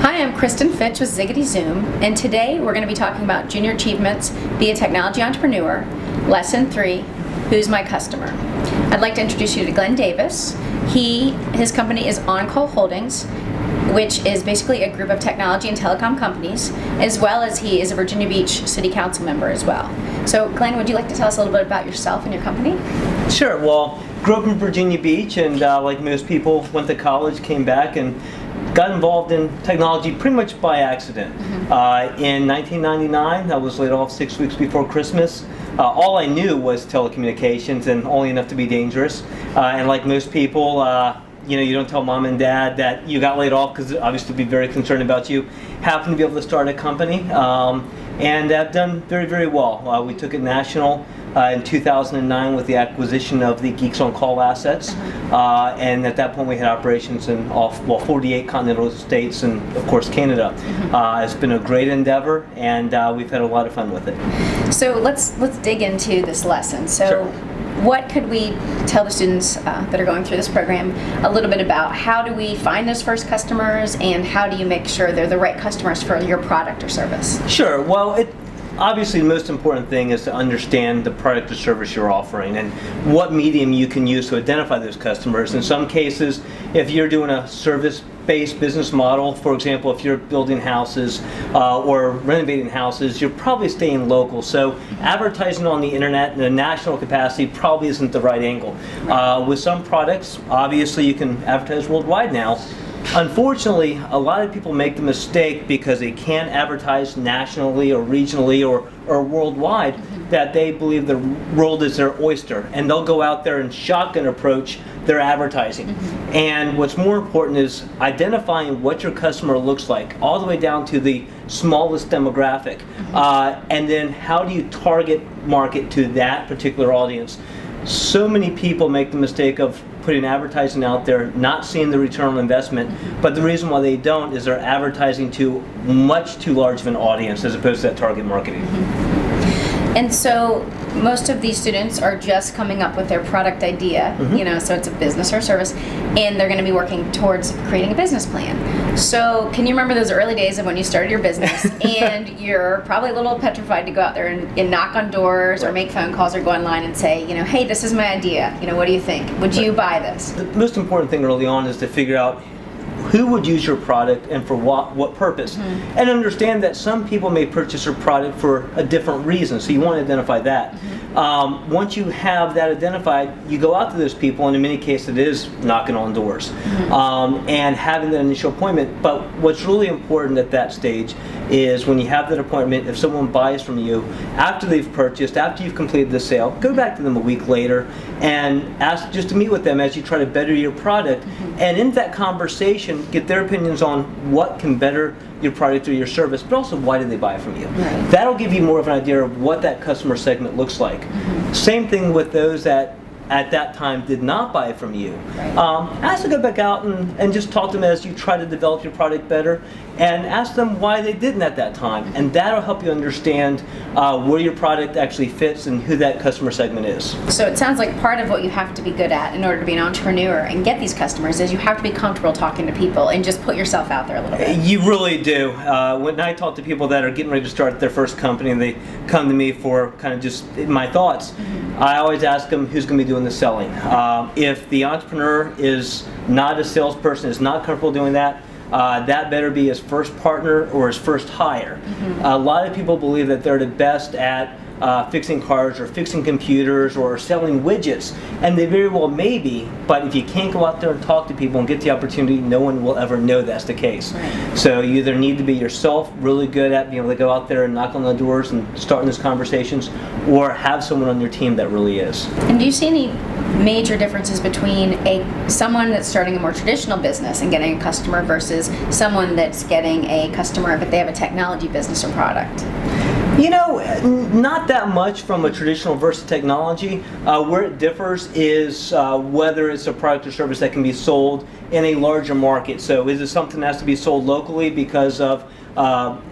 Hi, I'm Kristen Fitch with Ziggity Zoom, and today we're going to be talking about Junior Achievements Be a Technology Entrepreneur, Lesson 3, Who's My Customer? I'd like to introduce you to Glenn Davis. His company is OnCall Holdings, which is basically a group of technology and telecom companies, as well as he is a Virginia Beach City Council member as well. So Glenn, would you like to tell us a little bit about yourself and your company? Sure. Well, grew up in Virginia Beach and like most people went to college, came back and got involved in technology pretty much by accident. In 1999, I was laid off 6 weeks before Christmas. All I knew was telecommunications and only enough to be dangerous. And like most people, you don't tell mom and dad that you got laid off because obviously they'd be very concerned about you. Happened to be able to start a company and have done very, very well. We took it national in 2009 with the acquisition of the Geeks on Call assets. And at that point we had operations in 48 continental states and of course Canada. It's been a great endeavor and we've had a lot of fun with it. So let's dig into this lesson. So. Sure. What could we tell the students that are going through this program a little bit about? How do we find those first customers, and how do you make sure they're the right customers for your product or service? Sure. Well, obviously the most important thing is to understand the product or service you're offering and what medium you can use to identify those customers. In some cases, if you're doing a service-based business model, for example, if you're building houses or renovating houses, you're probably staying local. So advertising on the internet in a national capacity probably isn't the right angle. With some products, obviously you can advertise worldwide now. Unfortunately, a lot of people make the mistake because they can't advertise nationally or regionally or worldwide that they believe the world is their oyster, and they'll go out there and shotgun approach their advertising. And what's more important is identifying what your customer looks like, all the way down to the smallest demographic, and then how do you target market to that particular audience. So many people make the mistake of putting advertising out there, not seeing the return on investment, but the reason why they don't is they're advertising to much too large of an audience as opposed to that target marketing. And so most of these students are just coming up with their product idea, so it's a business or service, and they're going to be working towards creating a business plan. So can you remember those early days of when you started your business and you're probably a little petrified to go out there and knock on doors or make phone calls or go online and say, hey, this is my idea, what do you think? Would you buy this? The most important thing early on is to figure out who would use your product and for what purpose. And understand that some people may purchase your product for a different reason, so you want to identify that. Once you have that identified, you go out to those people, and in many cases it is knocking on doors and having that initial appointment. But what's really important at that stage is when you have that appointment, if someone buys from you after they've purchased, after you've completed the sale, go back to them a week later and ask just to meet with them as you try to better your product. And in that conversation, get their opinions on what can better your product or your service, but also why did they buy from you. That'll give you more of an idea of what that customer segment looks like. Same thing with those that at that time did not buy from you. Ask to go back out and just talk to them as you try to develop your product better, and ask them why they didn't at that time, and that'll help you understand where your product actually fits and who that customer segment is. So it sounds like part of what you have to be good at in order to be an entrepreneur and get these customers is you have to be comfortable talking to people and just put yourself out there a little bit. You really do. When I talk to people that are getting ready to start their first company and they come to me for kind of just my thoughts, I always ask them who's going to be doing the selling. If the entrepreneur is not a salesperson, is not comfortable doing that, that better be his first partner or his first hire. A lot of people believe that they're the best at fixing cars or fixing computers or selling widgets, and they very well may be, but if you can't go out there and talk to people and get the opportunity, no one will ever know that's the case. So you either need to be yourself really good at being able to go out there and knock on the doors and starting those conversations, or have someone on your team that really is. And do you see any major differences between someone that's starting a more traditional business and getting a customer versus someone that's getting a customer but they have a technology business or product? Not that much from a traditional versus technology. Where it differs is whether it's a product or service that can be sold in a larger market. So is it something that has to be sold locally because of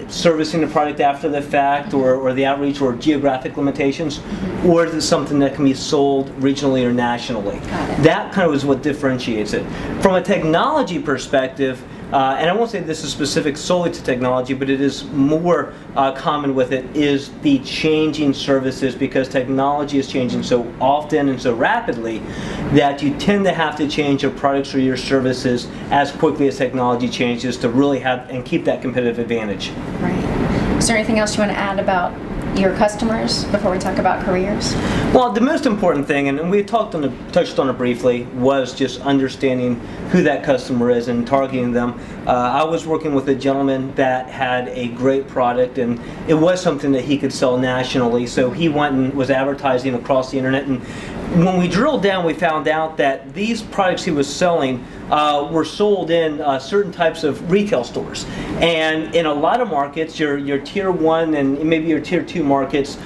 servicing the product after the fact, or the outreach or geographic limitations, or is it something that can be sold regionally or nationally? Got it. That kind of is what differentiates it. From a technology perspective, and I won't say this is specific solely to technology, but it is more common with it, is the changing services, because technology is changing so often and so rapidly that you tend to have to change your products or your services as quickly as technology changes to really have and keep that competitive advantage. Right. Is there anything else you want to add about your customers before we talk about careers? Well, the most important thing, and we touched on it briefly, was just understanding who that customer is and targeting them. I was working with a gentleman that had a great product, and it was something that he could sell nationally, so he went and was advertising across the internet. And when we drilled down, we found out that these products he was selling were sold in certain types of retail stores. And in a lot of markets, your tier 1 and maybe your tier 2 markets,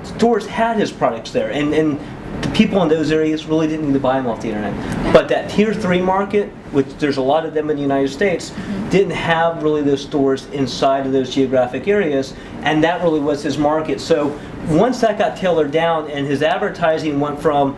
stores had his products there. And the people in those areas really didn't need to buy them off the internet. But that tier 3 market, which there's a lot of them in the United States, didn't have really those stores inside of those geographic areas, and that really was his market. So once that got tailored down and his advertising went from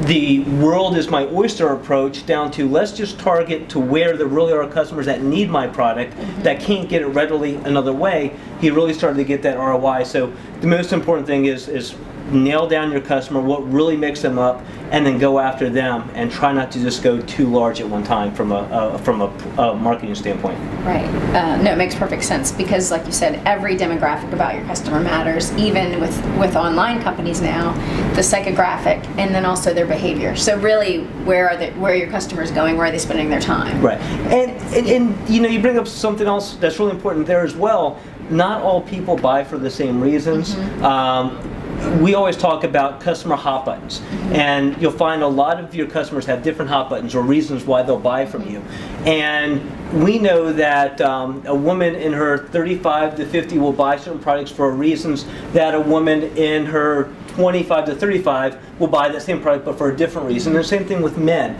the world is my oyster approach down to let's just target to where there really are customers that need my product that can't get it readily another way, he really started to get that ROI. So the most important thing is nail down your customer, what really makes them up, and then go after them and try not to just go too large at one time from a marketing standpoint. Right. No, it makes perfect sense because, like you said, every demographic about your customer matters, even with online companies now, the psychographic and then also their behavior. So really, where are your customers going? Where are they spending their time? Right. And you know, you bring up something else that's really important there as well. Not all people buy for the same reasons. We always talk about customer hot buttons, and you'll find a lot of your customers have different hot buttons or reasons why they'll buy from you. And we know that a woman in her 35 to 50 will buy certain products for reasons that a woman in her 25 to 35 will buy that same product but for a different reason. And the same thing with men.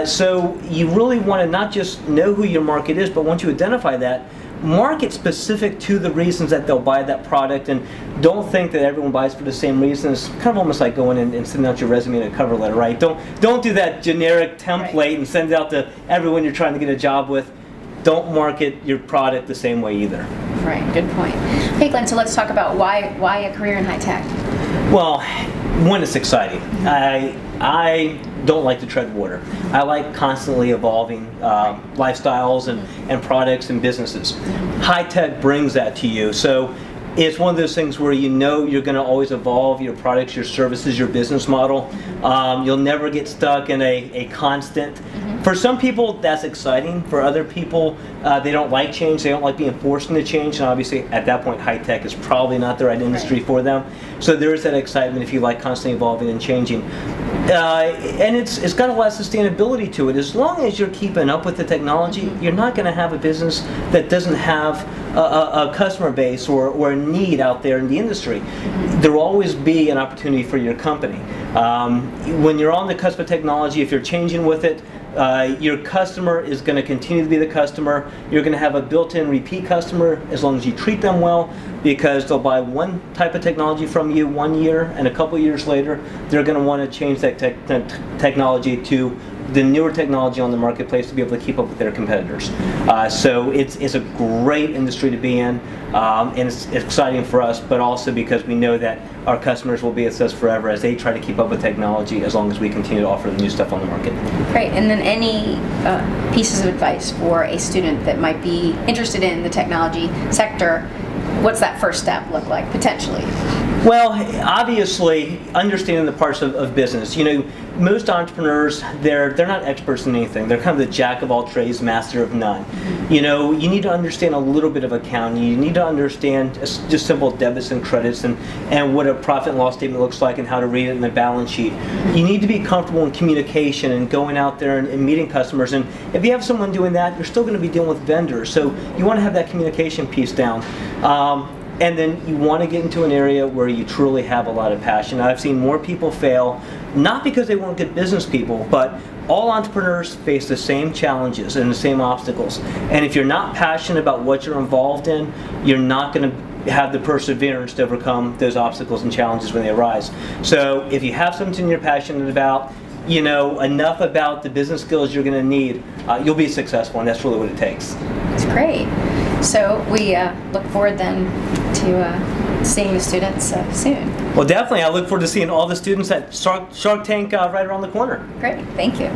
So you really want to not just know who your market is, but once you identify that, market specific to the reasons that they'll buy that product, and don't think that everyone buys for the same reasons. Kind of almost like going in and sending out your resume and a cover letter, right? Don't do that generic template and send it out to everyone you're trying to get a job with. Don't market your product the same way either. Right, good point. Hey Glenn, so let's talk about why a career in high tech? Well, one, it's exciting. I don't like to tread water. I like constantly evolving lifestyles and products and businesses. High tech brings that to you. So it's one of those things where you know you're going to always evolve your products, your services, your business model. You'll never get stuck in a constant. For some people, that's exciting. For other people, they don't like change. They don't like being forced into change. And obviously, at that point, high tech is probably not the right industry for them. So there is that excitement if you like constantly evolving and changing. And it's got a lot of sustainability to it. As long as you're keeping up with the technology, you're not going to have a business that doesn't have a customer base or a need out there in the industry. There will always be an opportunity for your company. When you're on the cusp of technology, if you're changing with it, your customer is going to continue to be the customer. You're going to have a built-in repeat customer as long as you treat them well, because they'll buy one type of technology from you 1 year, and a couple years later they're going to want to change that technology to the newer technology on the marketplace to be able to keep up with their competitors. So it's a great industry to be in, and it's exciting for us, but also because we know that our customers will be with us forever as they try to keep up with technology as long as we continue to offer the new stuff on the market. Great. And then any pieces of advice for a student that might be interested in the technology sector? What's that first step look like, potentially? Well, obviously, understanding the parts of business. You know, most entrepreneurs, they're not experts in anything. They're kind of the jack of all trades, master of none. You know, you need to understand a little bit of accounting. You need to understand just simple debits and credits and what a profit and loss statement looks like and how to read it in the balance sheet. You need to be comfortable in communication and going out there and meeting customers. And if you have someone doing that, you're still going to be dealing with vendors. So you want to have that communication piece down. And then you want to get into an area where you truly have a lot of passion. I've seen more people fail, not because they weren't good business people, but all entrepreneurs face the same challenges and the same obstacles. And if you're not passionate about what you're involved in, you're not going to have the perseverance to overcome those obstacles and challenges when they arise. So if you have something you're passionate about, you know enough about the business skills you're going to need, you'll be successful, and that's really what it takes. That's great. So we look forward then to seeing the students soon. Well, definitely. I look forward to seeing all the students at Shark Tank right around the corner. Great. Thank you.